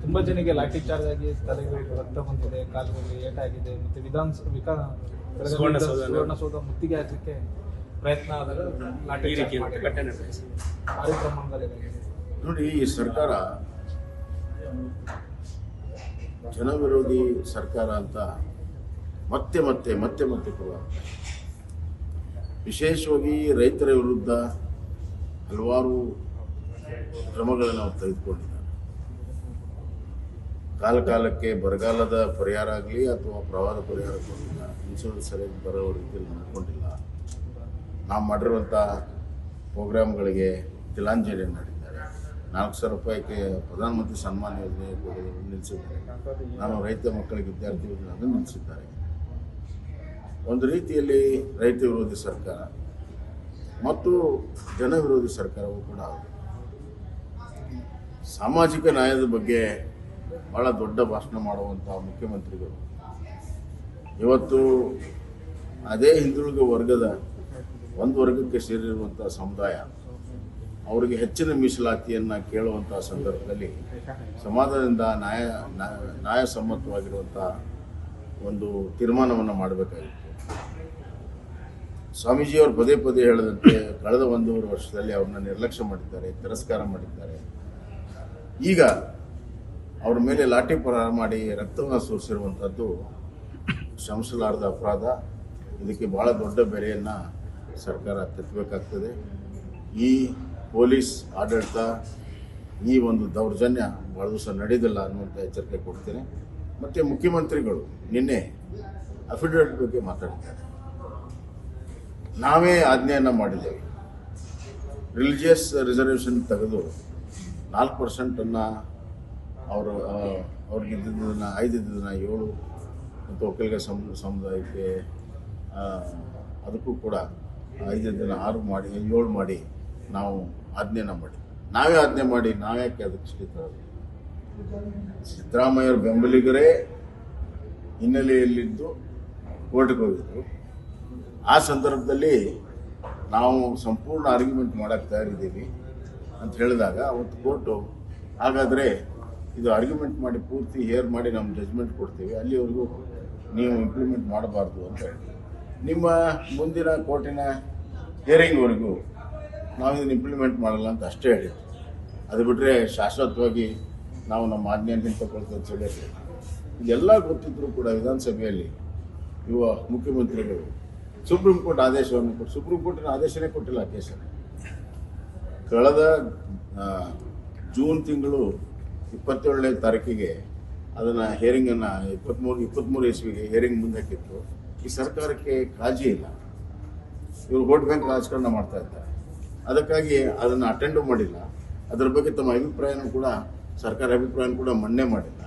ತುಂಬಾ ಜನಕ್ಕೆ ಲಾಠಿ ಚಾರ್ಜ್ ಆಗಿ ತಲೆಗೆ ರಕ್ತ ಬಂದಿದೆ, ಕಾಲುಗಳಿಗೆ ಏಟಾಗಿದೆ, ಮತ್ತೆ ಸುವರ್ಣಸೌಧ ಮುತ್ತಿಗೆ ಹಾಕಲಿಕ್ಕೆ ಪ್ರಯತ್ನ ಆದಾಗ ಲಾಠಿ ಭಾರಿ ಪ್ರಮಾಣದಲ್ಲಿ. ನೋಡಿ, ಈ ಸರ್ಕಾರ ಜನವಿರೋಧಿ ಸರ್ಕಾರ ಅಂತ ಮತ್ತೆ ಮತ್ತೆ ಮತ್ತೆ ಮತ್ತೆ ವಿಶೇಷವಾಗಿ ರೈತರ ವಿರುದ್ಧ ಹಲವಾರು ಕ್ರಮಗಳನ್ನು ನಾವು ತೆಗೆದುಕೊಂಡಿದ್ದಾರೆ. ಕಾಲಕ್ಕೆ ಬರಗಾಲದ ಪರಿಹಾರ ಆಗಲಿ ಅಥವಾ ಪ್ರವಾಹ ಪರಿಹಾರ ಕೊಡಲಿಲ್ಲ, ಇನ್ಶೂರೆನ್ಸ್ ಸರಿಯಾಗಿ ಬರೋ ರೀತಿಯಲ್ಲಿ ನೋಡ್ಕೊಂಡಿಲ್ಲ. ನಾವು ಮಾಡಿರುವಂಥ ಪ್ರೋಗ್ರಾಮ್ಗಳಿಗೆ ತಿಲಾಂಜಲಿ ಮಾಡಿದ್ದಾರೆ. 4,000 ರೂಪಾಯಿಗೆ ಪ್ರಧಾನಮಂತ್ರಿ ಸನ್ಮಾನ ಯೋಜನೆ ಕೊಡೋದು ನಿಲ್ಲಿಸಿದ್ದಾರೆ. ನಾನು ರೈತ ಮಕ್ಕಳಿಗೆ ವಿದ್ಯಾರ್ಥಿ ಯೋಜನೆ ಅದನ್ನು ನಿಲ್ಲಿಸಿದ್ದಾರೆ. ಒಂದು ರೀತಿಯಲ್ಲಿ ರೈತ ವಿರೋಧಿ ಸರ್ಕಾರ ಮತ್ತು ಜನ ವಿರೋಧಿ ಸರ್ಕಾರವೂ ಕೂಡ ಸಾಮಾಜಿಕ ನ್ಯಾಯದ ಬಗ್ಗೆ ಭಾಳ ದೊಡ್ಡ ಭಾಷಣ ಮಾಡುವಂಥ ಮುಖ್ಯಮಂತ್ರಿಗಳು ಇವತ್ತು ಅದೇ ಹಿಂದುಳಿದ ವರ್ಗದ ಒಂದು ವರ್ಗಕ್ಕೆ ಸೇರಿರುವಂಥ ಸಮುದಾಯ ಅವರಿಗೆ ಹೆಚ್ಚಿನ ಮೀಸಲಾತಿಯನ್ನು ಕೇಳುವಂಥ ಸಂದರ್ಭದಲ್ಲಿ ಸಮಾಜದಿಂದ ನ್ಯಾಯಸಮ್ಮತವಾಗಿರುವಂಥ ಒಂದು ತೀರ್ಮಾನವನ್ನು ಮಾಡಬೇಕಾಗಿತ್ತು. ಸ್ವಾಮೀಜಿಯವರು ಪದೇ ಪದೇ ಹೇಳಿದಂತೆ ಕಳೆದ 1.5 ವರ್ಷದಲ್ಲಿ ಅವ್ರನ್ನ ನಿರ್ಲಕ್ಷ್ಯ ಮಾಡಿದ್ದಾರೆ, ತಿರಸ್ಕಾರ ಮಾಡಿದ್ದಾರೆ. ಈಗ ಅವ್ರ ಮೇಲೆ ಲಾಠಿ ಪ್ರಹಾರ ಮಾಡಿ ರಕ್ತವನ್ನು ಸುರಿಸಿರುವಂಥದ್ದು ಕ್ಷಮಿಸಲಾರದ ಅಪರಾಧ. ಇದಕ್ಕೆ ಭಾಳ ದೊಡ್ಡ ಬೆಲೆಯನ್ನು ಸರ್ಕಾರ ತೆತ್ತಬೇಕಾಗ್ತದೆ. ಈ ಪೊಲೀಸ್ ಆಡಳಿತ ಈ ಒಂದು ದೌರ್ಜನ್ಯ ಭಾಳ ದಿವಸ ನಡೆಯೋದಿಲ್ಲ ಅನ್ನುವಂಥ ಎಚ್ಚರಿಕೆ ಕೊಡ್ತೇನೆ. ಮತ್ತು ಮುಖ್ಯಮಂತ್ರಿಗಳು ನಿನ್ನೆ ಅಫಿಡವಿಟ್ ಬಗ್ಗೆ ಮಾತಾಡ್ತಾರೆ. ನಾವೇ ಆಜ್ಞೆಯನ್ನು ಮಾಡಿದ್ದೇವೆ. ರಿಲಿಜಿಯಸ್ ರಿಸರ್ವೇಷನ್ ತೆಗೆದು 4% ಅವ್ರಿಗಿದ್ದದನ್ನು 5 ಇದ್ದದನ್ನು 7 ಮತ್ತು ಒಕ್ಕಲಿಗ ಸಮುದಾಯಕ್ಕೆ ಅದಕ್ಕೂ ಕೂಡ 5 ಇದ್ದದನ್ನು 6 ಮಾಡಿ 7 ಮಾಡಿ ನಾವು ಆಜ್ಞೆನ ಮಾಡಿ ನಾವೇ ಆಜ್ಞೆ ಮಾಡಿ ನಾವ್ಯಾಕೆ ಅದಕ್ಕೆ ಶ್ರೀತರಾದ ಸಿದ್ದರಾಮಯ್ಯವ್ರ ಬೆಂಬಲಿಗರೇ ಹಿನ್ನೆಲೆಯಲ್ಲಿದ್ದು ಕೋರ್ಟ್ಗೆ ಹೋಗಿದ್ರು. ಆ ಸಂದರ್ಭದಲ್ಲಿ ನಾವು ಸಂಪೂರ್ಣ ಆರ್ಗ್ಯುಮೆಂಟ್ ಮಾಡೋಕ್ಕೆ ತಯಾರಿದ್ದೀವಿ ಅಂತ ಹೇಳಿದಾಗ ಅವತ್ತು ಕೋರ್ಟು ಹಾಗಾದರೆ ಇದು ಆರ್ಗ್ಯುಮೆಂಟ್ ಮಾಡಿ ಪೂರ್ತಿ ಹೇರ್ ಮಾಡಿ ನಮ್ಮ ಜಜ್ಮೆಂಟ್ ಕೊಡ್ತೀವಿ, ಅಲ್ಲಿವರೆಗೂ ನೀವು ಇಂಪ್ಲಿಮೆಂಟ್ ಮಾಡಬಾರ್ದು ಅಂತ ಹೇಳಿ ನಿಮ್ಮ ಮುಂದಿನ ಕೋರ್ಟಿನ ಹಿಯರಿಂಗ್ವರೆಗೂ ನಾವು ಇದನ್ನು ಇಂಪ್ಲಿಮೆಂಟ್ ಮಾಡಲ್ಲ ಅಂತ ಅಷ್ಟೇ ಹೇಳಿದ್ವಿ. ಅದು ಬಿಟ್ಟರೆ ಶಾಶ್ವತವಾಗಿ ನಾವು ನಮ್ಮ ಆಜ್ಞೆಯನ್ನು ಹಿಂತಕೊಳ್ತೀವಿ ಅಂತ ಹೇಳಿ ಇದೆಲ್ಲ ಗೊತ್ತಿದ್ದರೂ ಕೂಡ ವಿಧಾನಸಭೆಯಲ್ಲಿ ಯುವ ಮುಖ್ಯಮಂತ್ರಿಗಳು ಸುಪ್ರೀಂ ಕೋರ್ಟ್ ಆದೇಶವನ್ನು ಕೊಟ್ಟು ಸುಪ್ರೀಂ ಕೋರ್ಟಿನ ಆದೇಶನೇ ಕೊಟ್ಟಿಲ್ಲ ಕೇಸನ್ನು. ಕಳೆದ ಜೂನ್ ತಿಂಗಳು 27ನೇ ತಾರೀಕಿಗೆ ಅದನ್ನು ಹಿಯರಿಂಗನ್ನು 23 ಇಸ್ವಿಗೆ ಹಿಯರಿಂಗ್ ಮುಂದೆ ಹಾಕಿತ್ತು. ಈ ಸರ್ಕಾರಕ್ಕೆ ಕಾಳಜಿ ಇಲ್ಲ. ಇವರು ವೋಟ್ ಬ್ಯಾಂಕ್ ರಾಜಕಾರಣ ಮಾಡ್ತಾ ಇದ್ದಾರೆ. ಅದಕ್ಕಾಗಿ ಅದನ್ನು ಅಟೆಂಡು ಮಾಡಿಲ್ಲ. ಅದರ ಬಗ್ಗೆ ತಮ್ಮ ಅಭಿಪ್ರಾಯನೂ ಕೂಡ ಸರ್ಕಾರ ಅಭಿಪ್ರಾಯನೂ ಕೂಡ ಮನ್ನೆ ಮಾಡಿಲ್ಲ.